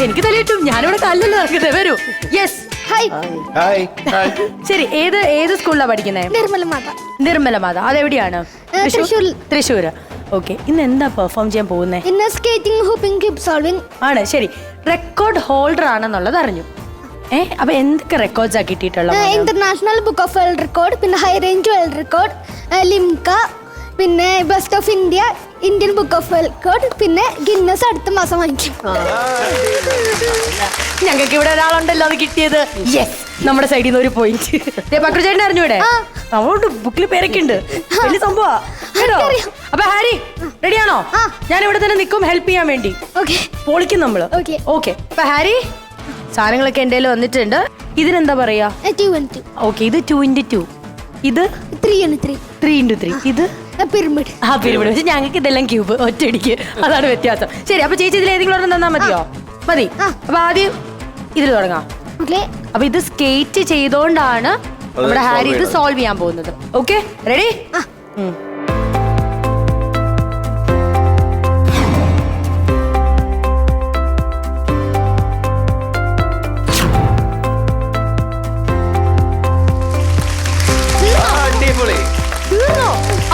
എനിക്ക് തലയിട്ടും ഞാനിവിടെ കല്ലല്ലോ നടക്കുന്നത്. വരൂ. യെസ്. ഹായ്. ശരി, ഏത് സ്കൂളിലാണ് പഠിക്കുന്നത്? നിർമ്മല മാത. അതെവിടെയാണ്? തൃശ്ശൂർ. ഓക്കെ. ഇന്ന് എന്താ പെർഫോം ചെയ്യാൻ പോകുന്നത്? ഇന്ന് സ്കേറ്റിംഗ്, ഹൂപ്പിംഗ്, ക്യൂബ് സോൾവിംഗ് ആണ്. ശരി, റെക്കോർഡ് ഹോൾഡർ ആണെന്നുള്ളത് അറിഞ്ഞു. അപ്പൊ എന്തൊക്കെ റെക്കോർഡ്സ് ആ കിട്ടിയിട്ടുള്ളത്? International book of world record, പിന്നെ high range world record, Limca, പിന്നെ best of India, Indian book of world record, പിന്നെ ഗിന്നസ് അടുത്ത മാസം വാങ്ങിക്കും. ഞങ്ങൾക്ക് ഇവിടെ ഒരാളുണ്ടല്ലോ അത് കിട്ടിയത്. യെസ്, നമ്മുടെ സൈഡിൽ നിന്ന് ഒരു പോയിന്റ്. പക്രുചേട്ടൻ അറിഞ്ഞൂടെ? അതുകൊണ്ട് ബുക്കിൽ പേരൊക്കെ ഉണ്ട്. വലിയ സംഭവ കേട്ടോ. അപ്പൊ ഹാരി റെഡിയാണോ? ഞാൻ ഇവിടെ തന്നെ നിൽക്കും ഹെൽപ്പ് ചെയ്യാൻ വേണ്ടി. പൊളിക്കും നമ്മള്. ഓക്കെ. അപ്പൊ ഹാരി, സാധനങ്ങളൊക്കെ എന്റെ കയ്യിൽ വന്നിട്ടുണ്ട്. ഇതിനെന്താ പറയാ? ഓക്കെ, ഇത് 2x2. ഇത് 3x3. ഇത് പിരമിഡ്. പിരമിഡ്. പക്ഷെ ഞങ്ങൾക്ക് ഇതെല്ലാം ക്യൂബ്, ഒറ്റയടിക്ക്. അതാണ് വ്യത്യാസം. ശരി, അപ്പൊ ചേച്ചി ഇതിൽ ഏതെങ്കിലും ഒരെണ്ണം തന്നാ മതിയോ? മതി. അപ്പൊ ആദ്യം ഇതിൽ തുടങ്ങാം. അപ്പൊ ഇത് സ്കേറ്റ് ചെയ്തോണ്ടാണ് നമ്മുടെ ഹാരി ഇത് സോൾവ് ചെയ്യാൻ പോകുന്നത്. Okay, ready?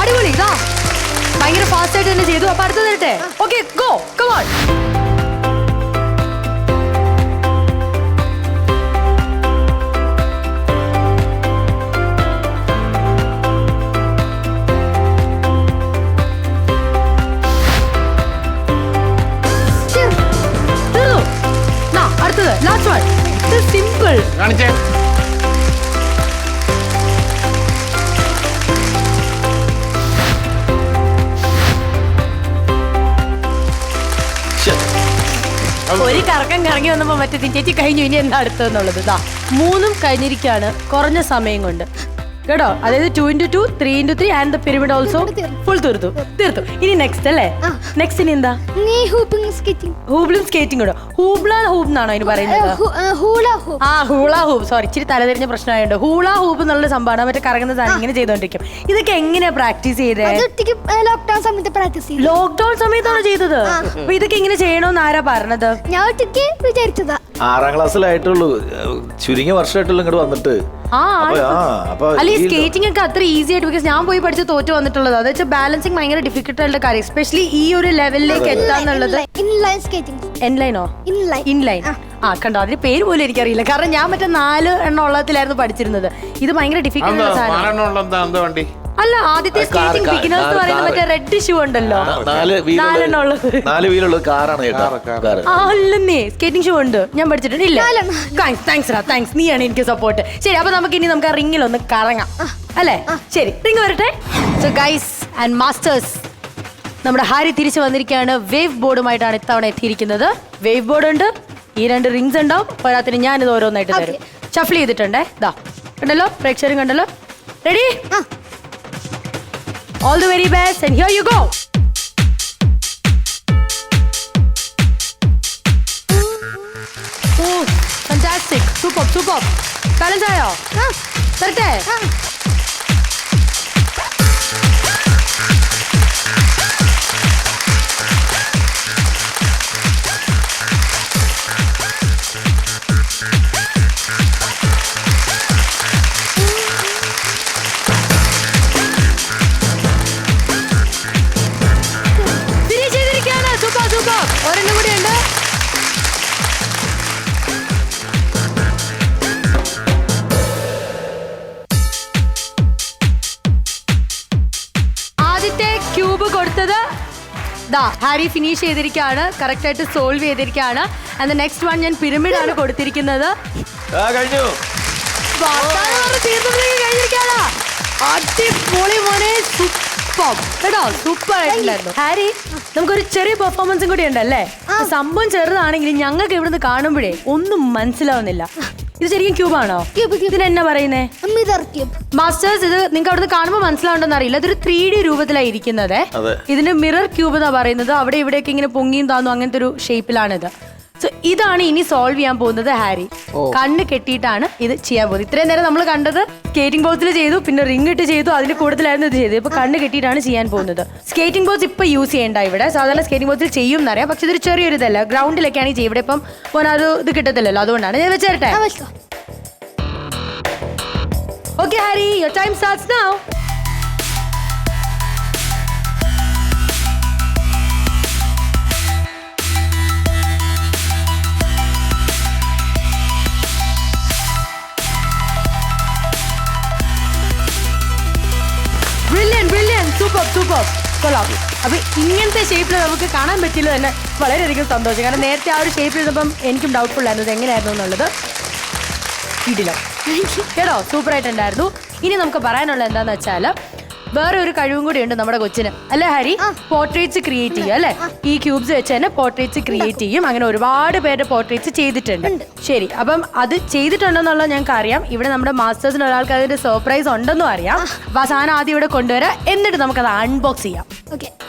അടിപൊളി. ഇതാ ഭയങ്കര ഫാസ്റ്റ് ആയിട്ട് തന്നെ ചെയ്തു. അപ്പൊ അടുത്ത് തരട്ടെ. Okay, go, come on. അടുത്തത് ലാസ്റ്റ് വൺ. ഇത് സിമ്പിൾ. കാണിച്ചേ. ഒരു കറക്കം കറങ്ങി വന്നപ്പോ മറ്റേ ചേച്ചി കഴിഞ്ഞു. ഇനി എന്താ അടുത്തെന്നുള്ളത്? ഇതാ 3ഉം കഴിഞ്ഞിരിക്കുകയാണ് കുറഞ്ഞ സമയം കൊണ്ട് കേട്ടോ. അതായത് 2x2, 3x3 and the pyramid also full തീർത്തു. ഇനി നെക്സ്റ്റ് അല്ലേ? നെക്സ്റ്റ് ഇനി എന്താ? ഹൂബ്ലും സ്കേറ്റിംഗ് കൂടെ. ഹൂബ്ല ഹൂബ് എന്നാണോ അതിന് പറയുന്നത്? ഹൂള ഹൂബ്. സോറി, ഇച്ചിരി തലതിരിഞ്ഞ പ്രശ്നമായുണ്ട്. ഹൂള ഹൂബ് എന്നുള്ള സംഭവമാണ്. മറ്റേ കറങ്ങുന്ന സാധനം ഇങ്ങനെ ചെയ്തോണ്ടിരിക്കും. ഇതൊക്കെ എങ്ങനെയാ പ്രാക്ടീസ് ചെയ്തേ? ലോക്ക്ഡൌൺ സമയത്താണ് ചെയ്തത്. അപ്പൊ ഇതൊക്കെ എങ്ങനെ ചെയ്യണോന്ന് ആരാ പറഞ്ഞത്? ഞാൻ വിചാരിച്ചതാ. 6ാം ക്ലാസ്സിലായിട്ടുള്ളൂ, ചുരുങ്ങിയ വർഷമായിട്ടുള്ളൂ ഇങ്ങോട്ട് വന്നിട്ട്. അല്ല, ഈ സ്കേറ്റിംഗ് ഒക്കെ അത്ര ഈസി ആയിട്ട്, ബിക്കോസ് ഞാൻ പോയി പഠിച്ച് തോറ്റു വന്നിട്ടുള്ളത്. അത് വെച്ചാൽ ബാലൻസിങ് ഭയങ്കര ഡിഫിക്കൽട്ട് ആയിട്ടുള്ള കാര്യം, എസ്പെഷ്യലി ഈ ഒരു ലെവലിലേക്ക് എത്താന്നുള്ളത്. ഇൻലൈൻ. കണ്ടോ, അതിന്റെ പേര് പോലും എനിക്കറിയില്ല. കാരണം ഞാൻ മറ്റേ 4 എണ്ണം ഉള്ളതിലായിരുന്നു പഠിച്ചിരുന്നത്. ഇത് ഭയങ്കര ഡിഫിക്കൽട്ട് ഉള്ള സാധനം. അല്ല, ആദ്യത്തെ സ്കേറ്റിംഗ് ബിഗിനേഴ്സ് എന്ന് പറയുന്നത് മറ്റേ റെഡ് ഷൂ ഉണ്ടല്ലോ, 4 വീലുള്ളത് കാറാണ്. അല്ലെന്നേ, സ്കേറ്റിംഗ് ഷൂ ഉണ്ട്, ഞാൻ പഠിച്ചിട്ടുണ്ട്. ഇല്ല, താങ്ക്സ്, നീയാണ് എനിക്ക് സപ്പോർട്ട്. ശരി, അപ്പൊ നമുക്ക് ആ റിംഗിൽ ഒന്ന് കറങ്ങാം അല്ലേ? ശരി, റിംഗ് വരട്ടെ. സോ ഗൈസ് ആൻഡ് മാസ്റ്റേഴ്സ്, നമ്മുടെ ഹാരി തിരിച്ചു വന്നിരിക്കുകയാണ്. വേവ് ബോർഡുമായിട്ടാണ് ഇത്തവണ എത്തിയിരിക്കുന്നത്. വേവ് ബോർഡ് ഉണ്ട്, ഈ 2 റിംഗ്സ് ഉണ്ടാവും. പോരാത്തിന് ഞാനിത് ഓരോന്നായിട്ട് തരും. ഷഫിൾ ചെയ്തിട്ടുണ്ടേ. ഇതാ കണ്ടല്ലോ, പ്രേക്ഷകരും കണ്ടല്ലോ. Ready? All the very best, and here you go. Oh, fantastic. Super. Balance ആയോ? തരട്ടെ? ഒരെണ്ണം കൂടി ഉണ്ട്. ആദ്യത്തെ ക്യൂബ് കൊടുത്തത് ഹാരി ഫിനിഷ് ചെയ്തിരിക്കുകയാണ്, കറക്റ്റ് ആയിട്ട് സോൾവ് ചെയ്തിരിക്കുകയാണ്. ആൻഡ് നെക്സ്റ്റ് വൺ ഞാൻ പിരമിഡ് ആണ് കൊടുത്തിരിക്കുന്നത്. അടിപൊളി മോനെ, സൂപ്പർ ആയിട്ടുണ്ടായിരുന്നു. ഹാരി, നമുക്കൊരു ചെറിയ പെർഫോമൻസും കൂടി ഉണ്ടല്ലേ? സംഭവം ചെറുതാണെങ്കിലും ഞങ്ങൾക്ക് ഇവിടുന്ന് കാണുമ്പോഴേ ഒന്നും മനസ്സിലാവുന്നില്ല. ഇത് ശരിക്കും ക്യൂബാണോ? ഇതിന് എന്നാ പറയുന്നേ? മാസ്റ്റേഴ്സ്, ഇത് നിങ്ങൾക്ക് അവിടുന്ന് കാണുമ്പോൾ മനസ്സിലാവുണ്ടെന്ന് അറിയില്ല. ഇതൊരു 3D രൂപത്തിലാണ് ഇരിക്കുന്നത്. ഇതിന് മിറർ ക്യൂബ് എന്നാ പറയുന്നത്. അവിടെ ഇവിടെയൊക്കെ ഇങ്ങനെ പൊങ്ങിയും താന്നും അങ്ങനത്തെ ഒരു ഷേപ്പിലാണിത്. സോ ഇതാണ് ഇനി സോൾവ് ചെയ്യാൻ പോകുന്നത് ഹാരി. കണ്ണ് കെട്ടിയിട്ടാണ് ഇത് ചെയ്യാൻ പോകുന്നത്. ഇത്രയും നേരം നമ്മൾ കണ്ടത് സ്കേറ്റിംഗ് ബോർഡ്സിൽ ചെയ്തു, പിന്നെ റിംഗ് ഇട്ട് ചെയ്തു, അതിന് കൂടുതലായിരുന്നു ഇത് ചെയ്തത്. ഇപ്പൊ കണ്ണ് കെട്ടിയിട്ടാണ് ചെയ്യാൻ പോകുന്നത്. സ്കേറ്റിംഗ് ബോർഡ്സ് ഇപ്പൊ യൂസ് ചെയ്യേണ്ട ഇവിടെ. സാധാരണ സ്കേറ്റിംഗ് ബോർഡ്സിൽ ചെയ്യും എന്നറിയാം, പക്ഷെ ഇതൊരു ചെറിയൊരു ഇതല്ല, ഗ്രൗണ്ടിലൊക്കെയാണ് ചെയ്യുക. ഇവിടെ ഇപ്പം പോനൊരു ഇത് കിട്ടത്തില്ലല്ലോ, അതുകൊണ്ടാണ് ഞാൻ വെച്ചേരട്ടെ. Okay Harry, your time starts now. Super കൊള്ളാം. അപ്പൊ ഇങ്ങനത്തെ ഷേപ്പിൽ നമുക്ക് കാണാൻ പറ്റില്ല തന്നെ വളരെയധികം സന്തോഷം. കാരണം നേരത്തെ ആ ഒരു ഷേപ്പിൽ ഇരുന്നപ്പം എനിക്കും ഡൗട്ട്ഫുൾ ആയിരുന്നു ഇത് എങ്ങനെയായിരുന്നു എന്നുള്ളത്. ഇടില്ല കേട്ടോ, സൂപ്പർ ആയിട്ടുണ്ടായിരുന്നു. ഇനി നമുക്ക് പറയാനുള്ളത് എന്താന്ന് വെച്ചാൽ വേറെ ഒരു കഴിവും കൂടി ഉണ്ട് നമ്മുടെ കൊച്ചിന്, അല്ലെ ഹരി? പോർട്രേറ്റ്സ് ക്രിയേറ്റ് ചെയ്യും അല്ലെ? ഈ ക്യൂബ്സ് വെച്ച് തന്നെ പോർട്രേറ്റ്സ് ക്രിയേറ്റ് ചെയ്യും. അങ്ങനെ ഒരുപാട് പേരുടെ പോർട്രേറ്റ്സ് ചെയ്തിട്ടുണ്ട്. ശരി, അപ്പം അത് ചെയ്തിട്ടുണ്ടെന്നുള്ളത് ഞങ്ങൾക്ക് അറിയാം. ഇവിടെ നമ്മുടെ മാസ്റ്റേഴ്സിന് ഒരാൾക്ക് അതിന്റെ സർപ്രൈസ് ഉണ്ടെന്നും അറിയാം. അപ്പൊ ആ സാധനം ആദ്യം ഇവിടെ കൊണ്ടുവരാം, എന്നിട്ട് നമുക്കത് അൺബോക്സ് ചെയ്യാം.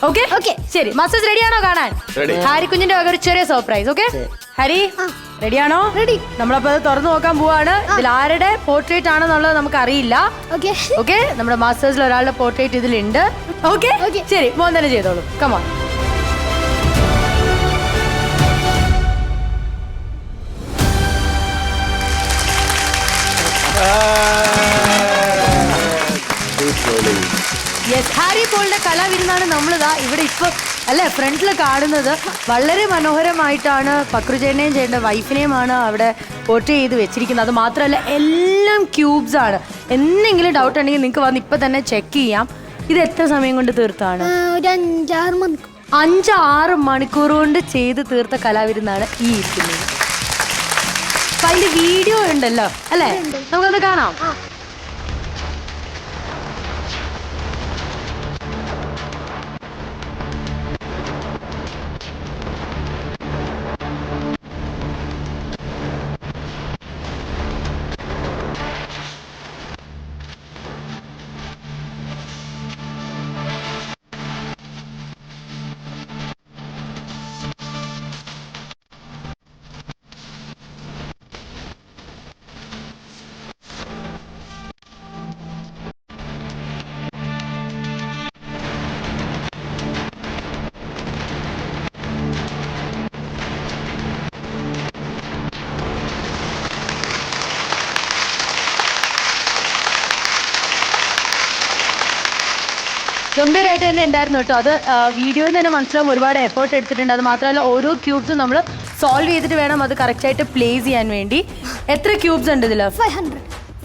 ഓക്കെ ശരി, മാസ്റ്റേഴ്സ് റെഡിയാണോ കാണാൻ? ഹാരി കുഞ്ഞിന്റെ വക ഒരു ചെറിയ സർപ്രൈസ്. ഓക്കെ ഹരി, റെഡിയാണോ? റെഡി. നമ്മളപ്പോ അത് തുറന്നു നോക്കാൻ പോവാണ്. ഇതിൽ ആരുടെ പോർട്രേറ്റ് ആണെന്നുള്ളത് നമുക്ക് അറിയില്ല. ഓക്കെ, നമ്മുടെ മാസ്റ്റേഴ്സിൽ ഒരാളുടെ പോർട്രേറ്റ് ഇതിലുണ്ട്. ഓക്കെ ശരി, മോൻ തന്നെ ചെയ്തോളൂ. കമോൺ. യെസ്, ഹാരി പോളിന്റെ കലാവിരുന്നാണ് നമ്മളിതാ ഇവിടെ ഇപ്പൊ അല്ലെ ഫ്രണ്ടിൽ കാണുന്നത്. വളരെ മനോഹരമായിട്ടാണ് പക്രുചേട്ടനെയും ചേട്ടൻ്റെ വൈഫിനെയുമാണ് അവിടെ പോർട്രേറ്റ് ചെയ്ത് വെച്ചിരിക്കുന്നത്. അത് മാത്രമല്ല എല്ലാം ക്യൂബ്സ് ആണ്. എന്തെങ്കിലും ഡൗട്ട് ഉണ്ടെങ്കിൽ നിങ്ങൾക്ക് വന്ന് ഇപ്പൊ തന്നെ ചെക്ക് ചെയ്യാം. ഇത് എത്ര സമയം കൊണ്ട് തീർത്താണ്? 5-6 മണിക്കൂർ കൊണ്ട് ചെയ്ത് തീർത്ത കലാവിരുന്നാണ് ഈ ഇരിക്കുന്നത്. അപ്പൊ അതിന്റെ വീഡിയോ ഉണ്ടല്ലോ അല്ലെ, നമുക്കത് കാണാം. ഗംഭീരമായിട്ട് തന്നെ ഉണ്ടായിരുന്നു കേട്ടോ. അത് വീഡിയോയിൽ തന്നെ മനസ്സിലാവും ഒരുപാട് എഫേർട്ട് എടുത്തിട്ടുണ്ട്. അത് മാത്രമല്ല ഓരോ ക്യൂബ്സും നമ്മൾ സോൾവ് ചെയ്തിട്ട് വേണം അത് കറക്റ്റായിട്ട് പ്ലേസ് ചെയ്യാൻ വേണ്ടി. എത്ര ക്യൂബ്സ് ഉണ്ട് ഇതിൽ?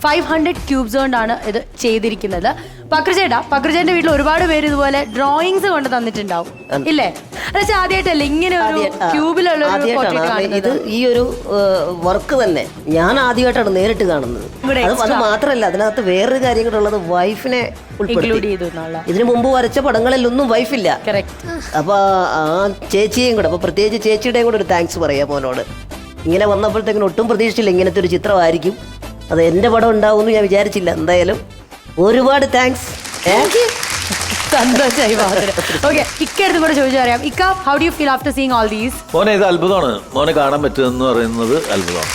500 ക്യൂബ്സ് കൊണ്ടാണ് ഇത് ചെയ്തിരിക്കുന്നത്. പക്രുചേട്ടന്റെ വീട്ടിൽ ഒരുപാട് പേര് ഇതുപോലെ ഡ്രോയിങ്സ് കൊണ്ട് തന്നിട്ടുണ്ടാവും ഇല്ലേ? അതെ, ആദ്യമായിട്ടല്ലേ ഇങ്ങനെ ഒരു ക്യൂബിലുള്ള ഇത് ഈ ഒരു വർക്ക് തന്നെ ഞാൻ ആദ്യമായിട്ടാണ് നേരിട്ട് കാണുന്നത്. അത് മാത്രമല്ല, അതിനകത്ത് വേറൊരു കാര്യം കൂടെ ഉള്ളത്, വൈഫിനെ ഉൾപ്പെടുത്തി. ഇതിനു മുമ്പ് വരച്ച പടങ്ങളിലൊന്നും വൈഫില്ല. അപ്പൊ ആ ചേച്ചിയെയും കൂടെ, അപ്പൊ പ്രത്യേകിച്ച് ചേച്ചിയുടെയും കൂടെ ഒരു താങ്ക്സ് പറയാം മോനോട്. ഇങ്ങനെ വന്നപ്പോഴത്തേക്കിനും ഒട്ടും പ്രതീക്ഷിച്ചില്ല ഇങ്ങനത്തെ ഒരു ചിത്രമായിരിക്കും. അത് എന്റെ പടം ഉണ്ടാവുമെന്ന് ഞാൻ വിചാരിച്ചില്ല. എന്തായാലും ഒരുപാട് താങ്ക്സ്. സന്തോഷമായി. ഇക്കടുത്ത് കൂടെ ചോദിച്ചു പറയാം. ഇക്ക, how do you feel after seeing all these? മോനെ ഇത് അത്ഭുതമാണ്. മോനെ കാണാൻ പറ്റുമെന്ന് പറയുന്നത് അത്ഭുതമാണ്.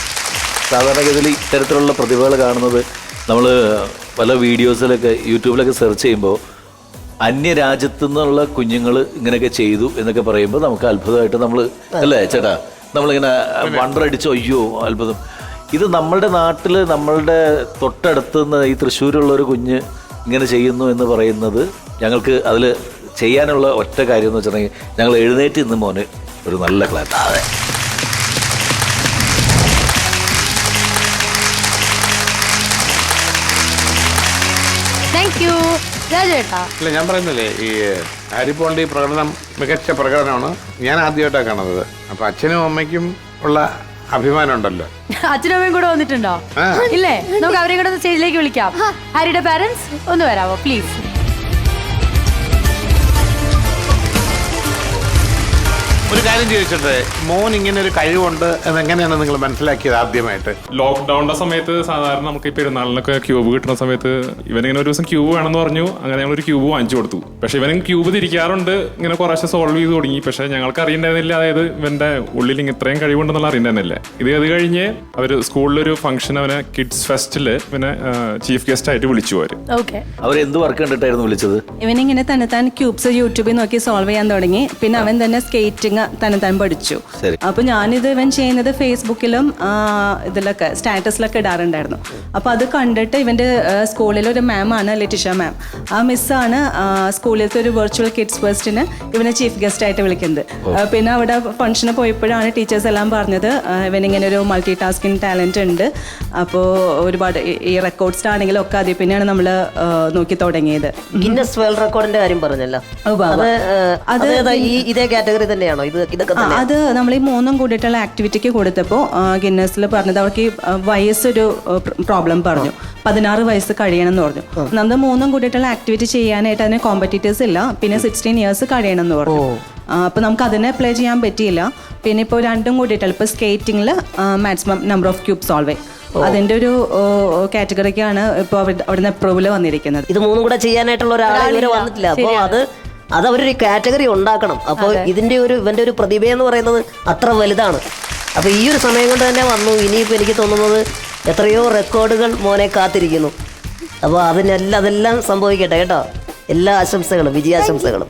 സാധാരണഗതിയിൽ ഇത്തരത്തിലുള്ള പ്രതിഭകൾ കാണുന്നത് നമ്മൾ പല വീഡിയോസിലൊക്കെ യൂട്യൂബിലൊക്കെ സെർച്ച് ചെയ്യുമ്പോൾ അന്യരാജ്യത്തു നിന്നുള്ള കുഞ്ഞുങ്ങൾ ഇങ്ങനെയൊക്കെ ചെയ്തു എന്നൊക്കെ പറയുമ്പോൾ നമുക്ക് അത്ഭുതമായിട്ട് നമ്മൾ അല്ലേ ചേട്ടാ, നമ്മളിങ്ങനെ വണ്ടർ അടിച്ചോ, അയ്യോ അത്ഭുതം. ഇത് നമ്മളുടെ നാട്ടിൽ നമ്മളുടെ തൊട്ടടുത്ത് നിന്ന് ഈ തൃശ്ശൂരുള്ളൊരു കുഞ്ഞ് ഇങ്ങനെ ചെയ്യുന്നു എന്ന് പറയുന്നത് ഞങ്ങൾക്ക് അതിൽ ചെയ്യാനുള്ള ഒറ്റ കാര്യം എന്ന് വെച്ചിട്ടുണ്ടെങ്കിൽ ഞങ്ങൾ എഴുന്നേറ്റ് ഇന്ന് മോന് ഒരു നല്ല ക്ലാസ്. അതെ, താങ്ക് യു. ഇല്ല, ഞാൻ പറയുന്നില്ലേ, ഈ ഹാരി പോളിന്റെ ഈ പ്രകടനം മികച്ച പ്രകടനമാണ്. ഞാൻ ആദ്യമായിട്ടാണ് കാണുന്നത്. അപ്പൊ അച്ഛനും അമ്മയ്ക്കും ഉള്ള അഭിമാനം ഉണ്ടല്ലോ. അച്ഛനും അമ്മയും കൂടെ വന്നിട്ടുണ്ടോ? ഇല്ലേ? നമുക്ക് അവരെ കൂടെ സ്റ്റേജിലേക്ക് വിളിക്കാം. ഹാരിയുടെ പാരന്റ്സ് ഒന്ന് വരാമോ പ്ലീസ്? ഒരു കാര്യം ചോദിച്ചിട്ട് മോൻ ഇങ്ങനെ ഒരു കഴിവുണ്ട് എന്നെങ്ങനെയാണ് നിങ്ങൾ മനസ്സിലാക്കിയത് ആദ്യമായിട്ട്? ലോക്ക്ഡൌണിന്റെ സമയത്ത് സാധാരണ നമുക്ക് ഈ പെരുന്നാളിനൊക്കെ ക്യൂബ് കിട്ടുന്ന സമയത്ത് ഇവനിങ്ങനെ ഒരു ദിവസം ക്യൂബ് വേണമെന്ന് പറഞ്ഞു. അങ്ങനെ ഞങ്ങൾ ഒരു ക്യൂബ് വാങ്ങിച്ചു കൊടുത്തു. പക്ഷെ ഇവനും ക്യൂബ് തിരിക്കാറുണ്ട്, ഇങ്ങനെ കുറേശ്ശെ സോൾവ് ചെയ്ത് തുടങ്ങി. പക്ഷെ ഞങ്ങൾക്ക് അറിയണ്ടായിരുന്നില്ല, അതായത് ഇവന്റെ ഉള്ളിൽ ഇത്രയും കഴിവുണ്ടെന്നുള്ള അറിയണ്ടായിരുന്നില്ല. അത് കഴിഞ്ഞ് അവര് സ്കൂളിലൊരു ഫംഗ്ഷൻ, അവനെ കിഡ്സ് ഫെസ്റ്റില് പിന്നെ ചീഫ് ഗസ്റ്റ് ആയിട്ട് വിളിച്ചു. അവരെന്ത് വർക്ക് കണ്ടിട്ടായിരുന്നു വിളിച്ചത്? ഇവനിങ്ങനെ തന്നെത്താൻ ക്യൂബ്സ് യൂട്യൂബിൽ നോക്കി സോൾവ് ചെയ്യാൻ തുടങ്ങി. പിന്നെ അവൻ തന്നെ സ്കേറ്റിംഗ് തന്നെത്താൻ പഠിച്ചു. അപ്പൊ ഞാനിത് ഇവൻ ചെയ്യുന്നത് ഫേസ്ബുക്കിലും ഇതിലൊക്കെ സ്റ്റാറ്റസിലൊക്കെ ഇടാറുണ്ടായിരുന്നു. അപ്പൊ അത് കണ്ടിട്ട് ഇവന്റെ സ്കൂളിൽ ഒരു മാമാണ് ലെറ്റിഷ മാം. ആ മിസ്സാണ് സ്കൂളിലത്തെ ഒരു വെർച്വൽ കിഡ്സ് ഫെസ്റ്റിന് ഇവനെ ചീഫ് ഗസ്റ്റ് ആയിട്ട് വിളിക്കുന്നത്. പിന്നെ അവിടെ ഫംഗ്ഷന് പോയപ്പോഴാണ് ടീച്ചേഴ്സ് എല്ലാം പറഞ്ഞത് ഇവനിങ്ങനെ ഒരു മൾട്ടി ടാസ്കിങ് ടാലന്റ് ഉണ്ട്. അപ്പോൾ ഒരുപാട് ഈ റെക്കോർഡ്സ് ആണെങ്കിലും ഒക്കെ അതിൽ പിന്നെയാണ് നമ്മൾ നോക്കി തുടങ്ങിയത്. ഗിന്നസ് വേൾഡ് റെക്കോർഡിന്റെ കാര്യം പറഞ്ഞല്ലോ, അത് ഇതേ കാറ്റഗറി തന്നെയാണോ? ഇതൊക്കെ അത് നമ്മൾ ഈ 3 കൂടിയിട്ടുള്ള ആക്ടിവിറ്റിക്ക് കൊടുത്തപ്പോൾ ഗിന്നസിൽ പറഞ്ഞത് അവർക്ക് ഈ വയസ്സൊരു പ്രോബ്ലം പറഞ്ഞു. 16 വയസ്സ് കഴിയണം എന്ന് പറഞ്ഞു. നമ്മൾ 3 കൂടിയിട്ടുള്ള ആക്ടിവിറ്റി ചെയ്യാനായിട്ട് അതിന് കോമ്പറ്റീറ്റേഴ്സ് ഇല്ല. പിന്നെ 16 ഇയേഴ്സ് കഴിയണം എന്ന് പറഞ്ഞു. അപ്പൊ നമുക്ക് അതിനെ അപ്ലൈ ചെയ്യാൻ പറ്റിയില്ല. പിന്നെ ഇപ്പോൾ 2 കൂടിയിട്ടുള്ള ഇപ്പൊ സ്കേറ്റിംഗിൽ maximum number of cube solve, അതിന്റെ ഒരു കാറ്റഗറിക്കാണ് ഇപ്പോൾ അവിടുന്ന് അപ്രൂവൽ വന്നിരിക്കുന്നത്. ഇത് 3 കൂടെ ചെയ്യാനായിട്ടുള്ള ഒരാളെ ഇവരെ വന്നിട്ടില്ല. അപ്പോൾ അത് അവരൊരു കാറ്റഗറി ഉണ്ടാക്കണം. അപ്പോൾ ഇവന്റെ ഒരു പ്രതിഭ എന്ന് പറയുന്നത് അത്ര വലുതാണ്. അപ്പോൾ ഈ ഒരു സമയം കൊണ്ട് തന്നെ വന്നു. ഇനിയിപ്പോൾ എനിക്ക് തോന്നുന്നത് എത്രയോ റെക്കോർഡുകൾ മോനെ കാത്തിരിക്കുന്നു. അപ്പോൾ അതെല്ലാം സംഭവിക്കട്ടെ കേട്ടോ. എല്ലാ ആശംസകളും, വിജയാശംസകളും.